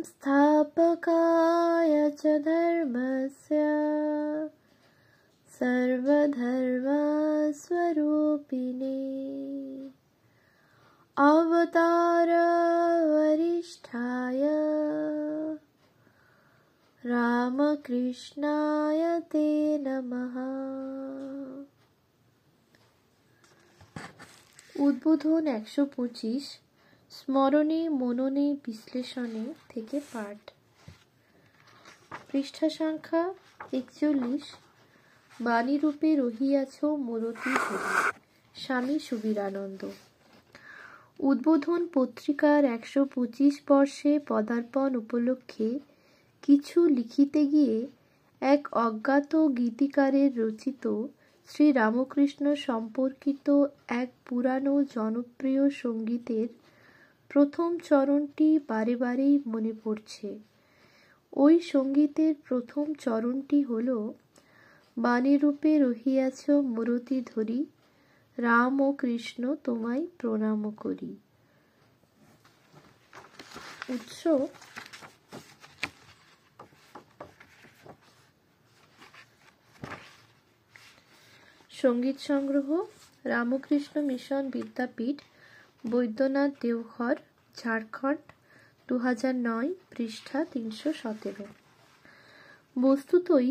संस्थापकाय च धर्मस्य सर्वधर्मस्वरूपिणे अवतार वरिष्ठाय रामकृष्णाय ते नमः। উদ্বোধন ১২৫ স্মরণে মননে বিশ্লেষণে থেকে পাঠ। পৃষ্ঠা সংখ্যা ৪১। বাণীরূপে রহিয়াছ মূরতি ধরি, স্বামী সুবীরানন্দ। উদ্বোধন পত্রিকার ১২৫ বর্ষে পদার্পণ উপলক্ষে কিছু লিখিতে গিয়ে এক অজ্ঞাত গীতিকারের রচিত শ্রী রামকৃষ্ণ সম্পর্কিত এক পুরানো জনপ্রিয় সঙ্গীতের প্রথম চরণটি বারে বারেই মনে পড়ছে। ওই সঙ্গীতের প্রথম চরণটি হল বাণীরূপে রহিয়াছ মূরতি ধরি, রাম ও কৃষ্ণ তোমায় প্রণাম করি। উৎস সঙ্গীত সংগ্রহ রামকৃষ্ণ মিশন বিদ্যাপীঠ, বৈদ্যনাথ দেওঘর, ঝাড়খণ্ড, ২০০৯, পৃষ্ঠা ৩১৭। বস্তুতই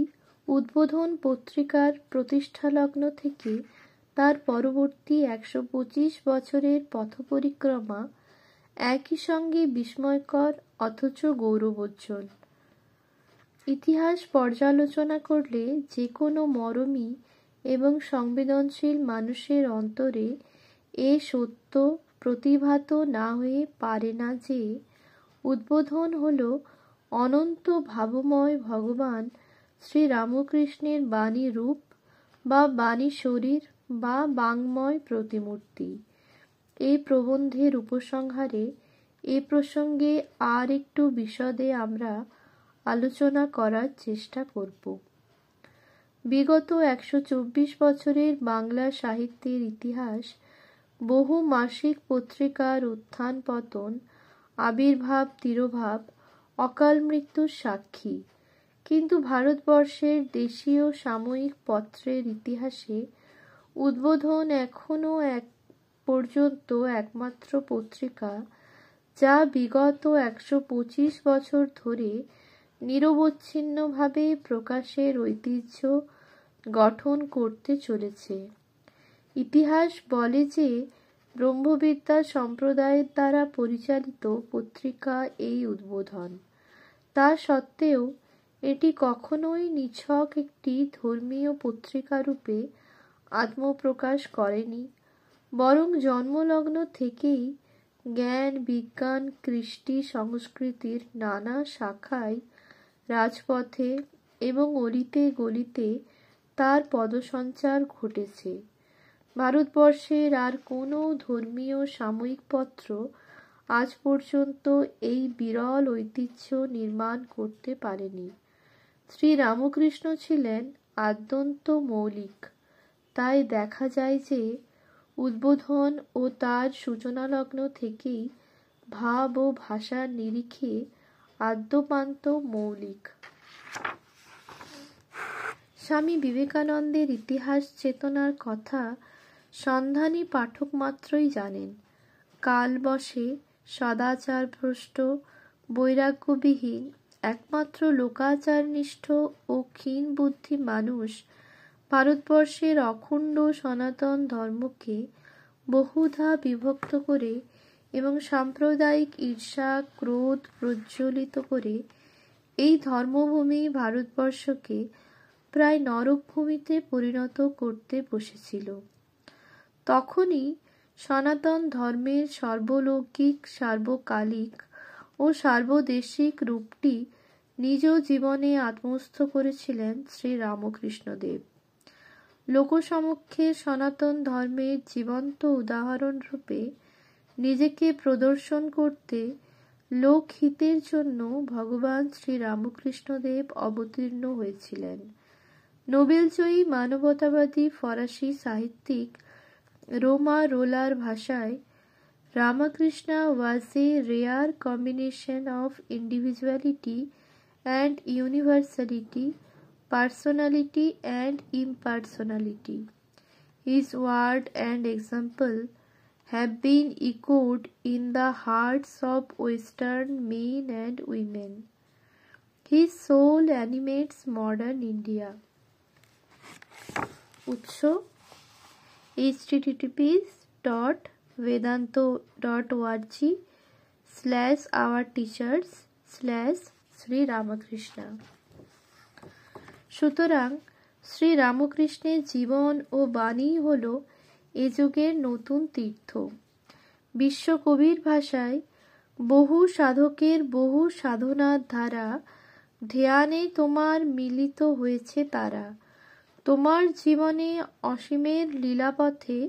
উদ্বোধন পত্রিকার প্রতিষ্ঠালগ্ন থেকে তার পরবর্তী ১২৫ বছরের পথপরিক্রমা একই সঙ্গে বিস্ময়কর অথচ গৌরবোজ্জ্বল। ইতিহাস পর্যালোচনা করলে যে কোনো মরমী এবং সংবেদনশীল মানুষের অন্তরে এ সত্য প্রতিভাত না হয়ে পারে না যে উদ্বোধন হল অনন্ত ভাবময় ভগবান শ্রী রামকৃষ্ণের বাণী রূপ বা বাণী শরীর বা বাঙ্ময় প্রতিমূর্তি। এই প্রবন্ধের উপসংহারে এ প্রসঙ্গে আর একটু বিশদে আমরা আলোচনা করার চেষ্টা করব। বিগত ১২৪ বছরের বাংলা সাহিত্যের ইতিহাস বহু মাসিক পত্রিকার উত্থান পতন, আবির্ভাব তিরোভাব, অকাল মৃত্যুর সাক্ষী। কিন্তু ভারতবর্ষের দেশীয় সাময়িক পত্রের ইতিহাসে উদ্বোধন এখনও পর্যন্ত একমাত্র পত্রিকা যা বিগত ১২৫ বছর ধরে নিরবচ্ছিন্নভাবে প্রকাশের ঐতিহ্য গঠন করতে চলেছে। ইতিহাস বলে যে ব্রহ্মবিদ্যা সম্প্রদায়ের দ্বারা পরিচালিত পত্রিকা এই উদ্বোধন। তা সত্ত্বেও এটি কখনোই নিছক একটি ধর্মীয় পত্রিকারূপে আত্মপ্রকাশ করেনি, বরং জন্মলগ্ন থেকেই জ্ঞান, বিজ্ঞান, কৃষ্টি, সংস্কৃতির নানা শাখায় রাজপথে এবং অলিতে গলিতে তার পদসঞ্চার ঘটেছে। ভারতবর্ষের আর কোনো ধর্মীয় সাময়িক পত্র আজ পর্যন্ত এই বিরল ঐতিহ্য নির্মাণ করতে পারেনি। শ্রী রামকৃষ্ণ ছিলেন আদ্যন্ত মৌলিক। তাই দেখা যায় যে উদ্বোধন ও তার সূচনালগ্ন থেকেই ভাব ও ভাষার নিরিখে আদ্যোপান্ত মৌলিক। স্বামী বিবেকানন্দের ইতিহাস চেতনার কথা সন্ধানী পাঠক মাত্রই জানেন। কাল বশে সদাচারভ্রষ্ট, বৈরাগ্যবিহীন, একমাত্র লোকাচারনিষ্ঠ ও ক্ষীণ বুদ্ধি মানুষ ভারতবর্ষের অখণ্ড সনাতন ধর্মকে বহুধা বিভক্ত করে এবং সাম্প্রদায়িক ঈর্ষা ক্রোধ প্রজ্বলিত করে এই ধর্মভূমি ভারতবর্ষকে প্রায় নরকভূমিতে পরিণত করতে বসেছিল। তখনই সনাতন ধর্মের সর্বলৌকিক, সার্বকালিক ও সার্বদেশিক রূপটি নিজ জীবনে আত্মস্থ করেছিলেন শ্রী রামকৃষ্ণদেব। লোকসমক্ষে সনাতন ধর্মের জীবন্ত উদাহরণ রূপে নিজেকে প্রদর্শন করতে লোকহিতের জন্য ভগবান শ্রী রামকৃষ্ণদেব অবতীর্ণ হয়েছিলেন। নোবেলজয়ী মানবতাবাদী ফরাসি সাহিত্যিক রোমা রোলার ভাষায় Ramakrishna was a rare combination of individuality and universality, personality and impersonality. His word and example have been echoed in the hearts of Western men and women. His soul animates modern India. উৎস https://vedanto.org/our-teachers/Sri Ramakrishna। সুতরাং শ্রী রামকৃষ্ণের জীবন ও বাণী হল এ যুগের নতুন তীর্থ। বিশ্বকবির ভাষায় বহু সাধকের বহু সাধনার ধারা, ধ্যানে তোমার মিলিত হয়েছে তারা। তোমার জীবনে অসীমের লীলাপথে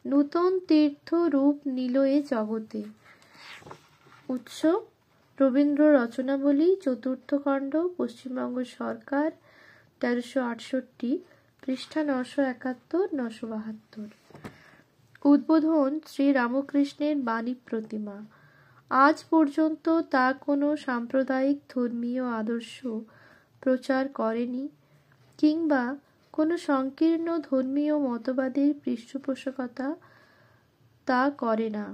নূতন তীর্থ রূপ নিল এ জগতে। উৎস রবীন্দ্র রচনাবলী, চতুর্থ খণ্ড, পশ্চিমবঙ্গ সরকার, 1368, পৃষ্ঠা 971-972। উদ্বোধন শ্রী রামকৃষ্ণের বাণী প্রতিমা। আজ পর্যন্ত তা কোনো সাম্প্রদায়িক ধর্মীয় আদর্শ প্রচার করেনি কিংবা কোনো সংকীর্ণ ধর্মীয় মতবাদের পৃষ্ঠপোষকতা তা করে না।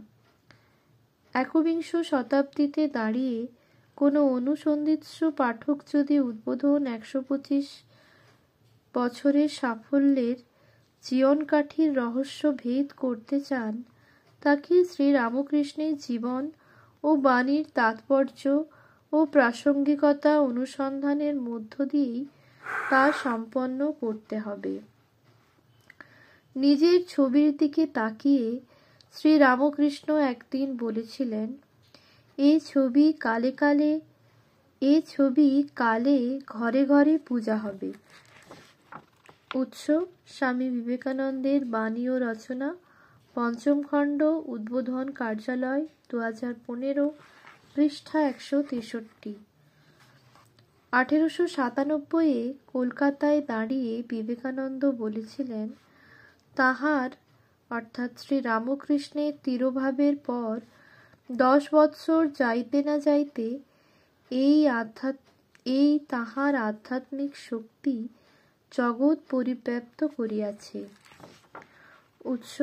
একবিংশ শতাব্দীতে দাঁড়িয়ে কোনো অনুসন্ধিৎসু পাঠক যদি উদ্বোধন 125 বছরের সাফল্যের জীবনকাঠির রহস্য ভেদ করতে চান, তাকে শ্রী রামকৃষ্ণের জীবন ও বাণীর তাৎপর্য ও প্রাসঙ্গিকতা অনুসন্ধানের মধ্য দিয়েই তা সম্পন্ন করতে হবে। নিজের ছবির দিকে তাকিয়ে শ্রী রামকৃষ্ণ একদিন বলেছিলেন, এ ছবি কালে ঘরে ঘরে পূজা হবে। উৎস স্বামী বিবেকানন্দের বাণী ও রচনা, পঞ্চম খণ্ড, উদ্বোধন কার্যালয়, 2015, পৃষ্ঠা 163। 1897-এ কলকাতায় দাঁড়িয়ে বিবেকানন্দ বলেছিলেন, তাঁহার অর্থাৎ শ্রী রামকৃষ্ণের তিরোভাবের পর 10 বৎসর যাইতে না যাইতে এই তাঁহার আধ্যাত্মিক শক্তি জগৎ পরিব্যাপ্ত করিয়াছে। উৎস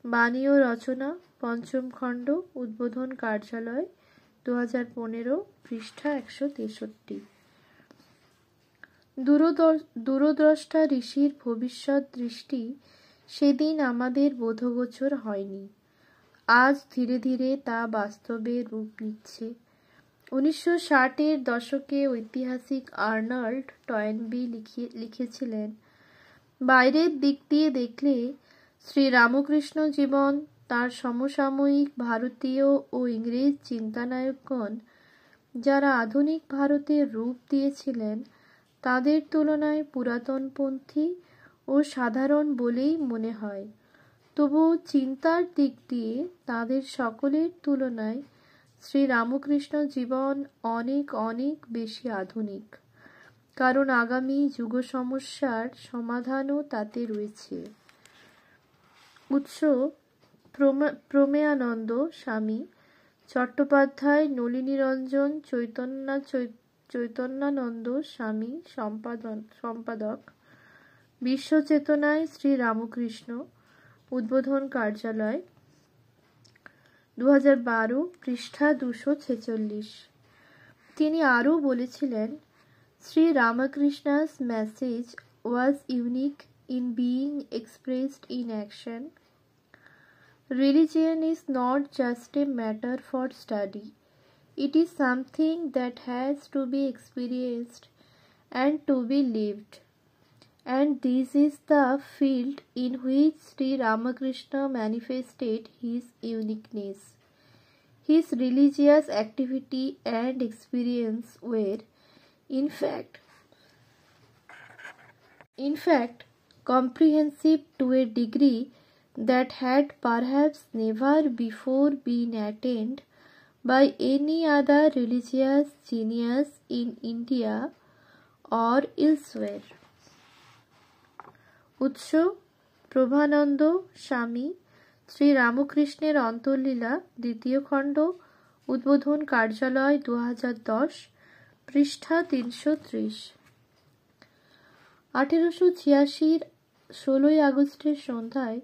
বাণী ও রচনা, পঞ্চম খণ্ড, উদ্বোধন কার্যালয়, 2015, পৃষ্ঠা 163। দূরদ্রষ্টা ঋষির ভবিষ্যৎ দৃষ্টি সেদিন আমাদের বোধগোচর হয়নি, আজ ধীরে ধীরে তা বাস্তবে রূপ নিচ্ছে। 1960-এর দশকে ঐতিহাসিক আর্নল্ড টয়েনবি লিখেছিলেন, বাইরের দিক দিয়ে দেখলে শ্রী রামকৃষ্ণ জীবন তার সমসাময়িক ভারতীয় ও ইংরেজ চিন্তানায়কগণ যারা আধুনিক ভারতের রূপ দিয়েছিলেন তাদের তুলনায় পুরাতনপন্থী ও সাধারণ বলেই মনে হয়। তবু চিন্তার দিক দিয়ে তাদের সকলের তুলনায় শ্রী রামকৃষ্ণ জীবন অনেক অনেক বেশি আধুনিক, কারণ আগামী যুগ সমস্যার সমাধানও তাতে রয়েছে। উৎস প্রমেয়ানন্দ স্বামী, চট্টোপাধ্যায় নলিনীরঞ্জন চৈতন্যানন্দ স্বামী সম্পাদক, বিশ্বচেতনায় শ্রী রামকৃষ্ণ, উদ্বোধন কার্যালয়, 2012, পৃষ্ঠা 246। তিনি আরও বলেছিলেন, Shri রামকৃষ্ণ's message was unique in being expressed in action. Religion is not just a matter for study. It is something that has to be experienced and to be lived. And this is the field in which Sri Ramakrishna manifested his uniqueness. His religious activity and experience were, in fact, comprehensive to a degree that had perhaps never before been attained by any other religious genius in India or elsewhere. উৎস প্রভানন্দ স্বামী, শ্রী রামকৃষ্ণের অন্তর্লীলা দ্বিতীয় খণ্ড, উদ্বোধন কার্যালয় 2010, পৃষ্ঠা 330। 1886 16 আগস্টের সন্ধ্যায়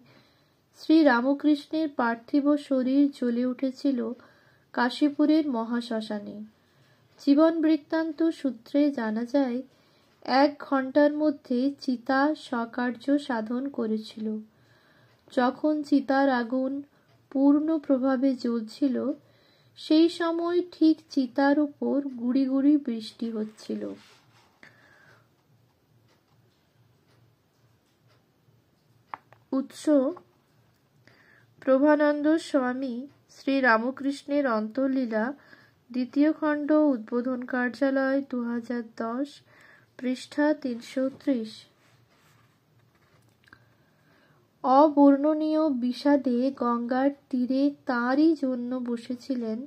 শ্রী রামকৃষ্ণের পার্থিব শরীর জ্বলে উঠেছিল কাশীপুরের মহাশ্মশানে। জীবন বৃত্তান্ত সূত্রে জানা যায়, 1 ঘণ্টার মধ্যে চিতা স্বকার্য সাধন করেছিল। যখন চিতার আগুন পূর্ণ প্রভাবে জ্বলছিল, সেই সময় ঠিক চিতার উপর গুড়ি গুড়ি বৃষ্টি হচ্ছিল। উৎস: প্রভানন্দ স্বামী, শ্রী রামকৃষ্ণের অন্তর্লীলা দ্বিতীয় খণ্ড, উদ্বোধন কার্যালয় 2010, পৃষ্ঠা 330। অবর্ণনীয় বিষাদে গঙ্গার তীরে তাঁরই জন্য বসেছিলেন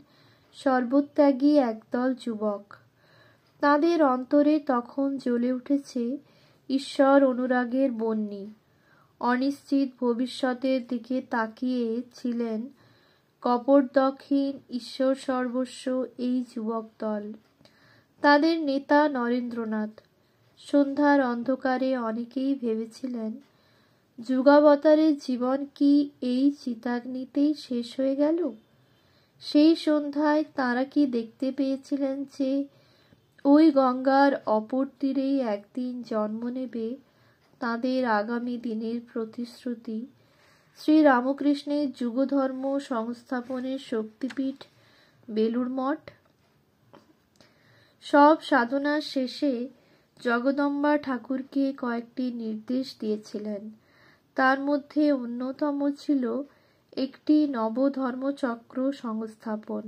সর্বত্যাগী একদল যুবক। তাঁদের অন্তরে তখন জ্বলে উঠেছে ঈশ্বর অনুরাগের বহ্নি। অনিশ্চিত ভবিষ্যতের দিকে তাকিয়ে ছিলেন কপটদক্ষিণ ঈশ্বর সর্বস্ব এই যুবক দল। তাদের নেতা নরেন্দ্রনাথ। সন্ধ্যার অন্ধকারে অনেকেই ভেবেছিলেন, যুগাবতারের জীবন কি এই চিতাগ্নিতেই শেষ হয়ে গেল? সেই সন্ধ্যায় তাঁরা কি দেখতে পেয়েছিলেন যে ওই গঙ্গার অপর তীরেই একদিন জন্ম নেবে তাঁদের আগামী দিনের প্রতিশ্রুতি, শ্রী রামকৃষ্ণের যুগধর্ম সংস্থাপনের শক্তিপীঠ বেলুড় মঠ? সব সাধনার শেষে জগদম্বা ঠাকুরকে কয়েকটি নির্দেশ দিয়েছিলেন। তার মধ্যে অন্যতম ছিল একটি নবধর্মচক্র সংস্থাপন।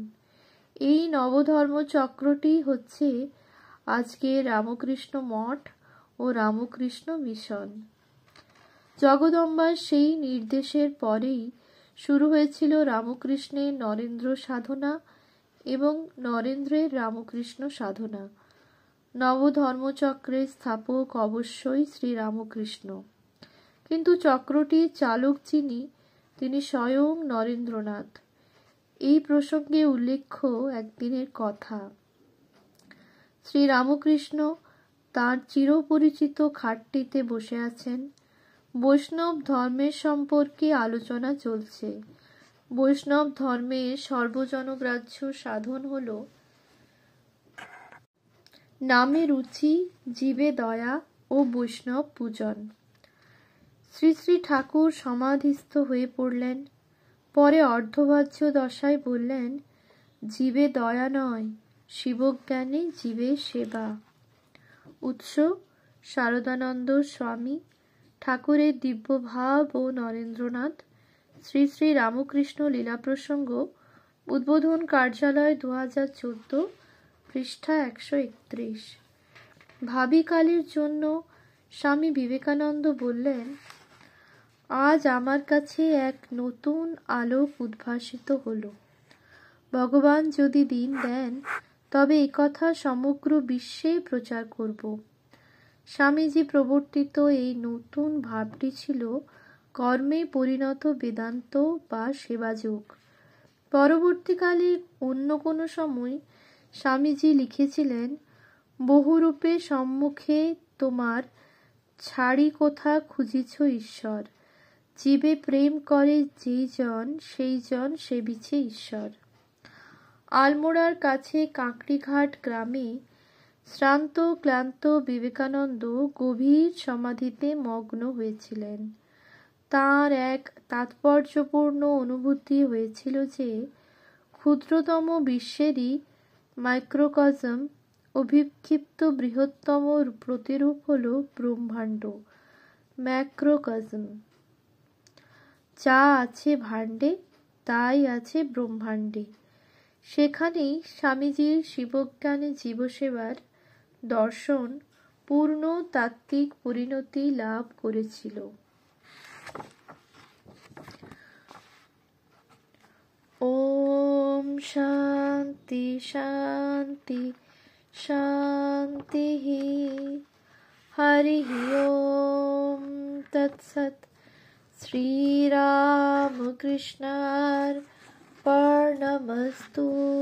এই নবধর্মচক্রটি হচ্ছে আজকে রামকৃষ্ণ মঠ ও রামকৃষ্ণ মিশন। জগদম্বার সেই নির্দেশের পরেই শুরু হয়েছিল রামকৃষ্ণের নরেন্দ্র সাধনা এবং নরেন্দ্রের রামকৃষ্ণ সাধনা। নবধর্মচক্রের স্থাপক অবশ্যই শ্রী রামকৃষ্ণ, কিন্তু চক্রটির চালক যিনি, তিনি স্বয়ং নরেন্দ্রনাথ। এই প্রসঙ্গে উল্লেখ্য একদিনের কথা। শ্রী রামকৃষ্ণ তাঁর চিরপরিচিত খাটটিতে বসে আছেন। বৈষ্ণব ধর্মের সম্পর্কে আলোচনা চলছে। বৈষ্ণব ধর্মের সর্বজনগ্রাহ্য সাধন হল নামে রুচি, জীবে দয়া ও বৈষ্ণব পূজন। শ্রী শ্রী ঠাকুর সমাধিস্থ হয়ে পড়লেন। পরে অর্ধবাহ্য দশায় বললেন, জীবে দয়া নয়, শিবজ্ঞানে জীবের সেবা। উৎস: শারদানন্দ স্বামী, ঠাকুরের দিব্যভাব ও নরেন্দ্রনাথ, শ্রী শ্রী রামকৃষ্ণ লীলা প্রসঙ্গ, উদ্বোধন কার্যালয় 2014, পৃষ্ঠা 131। ভাবিকালের জন্য স্বামী বিবেকানন্দ বললেন, আজ আমার কাছে এক নতুন আলোক উদ্ভাসিত হল। ভগবান যদি দিন দেন, তবে একথা সমগ্র বিশ্বে প্রচার করব। স্বামীজি প্রবর্তিত এই নতুন ভাবটি ছিল কর্মে পরিণত বেদান্ত বা সেবাযোগ। পরবর্তীকালে অন্য কোনো সময় স্বামীজি লিখেছিলেন, বহুরূপে সম্মুখে তোমার ছাড়ি কোথা খুঁজিছ ঈশ্বর, জীবে প্রেম করে যেই জন সেই জন সেবিছে ঈশ্বর। আলমোড়ার কাছে কাঁকড়িঘাট গ্রামে শ্রান্ত ক্লান্ত বিবেকানন্দ গভীর সমাধিতে মগ্ন হয়েছিলেন। তাঁর এক তাৎপর্যপূর্ণ অনুভূতি হয়েছিল যে ক্ষুদ্রতম বিশ্বেরই মাইক্রোকজম অভিক্ষিপ্ত বৃহত্তম প্রতিরূপ হল ব্রহ্মাণ্ড, ম্যাক্রোকজম। যা আছে ভাণ্ডে তাই আছে ব্রহ্মাণ্ডে। সেখানেই স্বামীজির শিবজ্ঞানে জীবসেবার দর্শন পূর্ণ তাত্ত্বিক পরিণতি লাভ করেছিল। ওম শান্তি শান্তি শান্তি। হরি ওম তৎসৎ। Sri Ram Krishnar Parnamastu.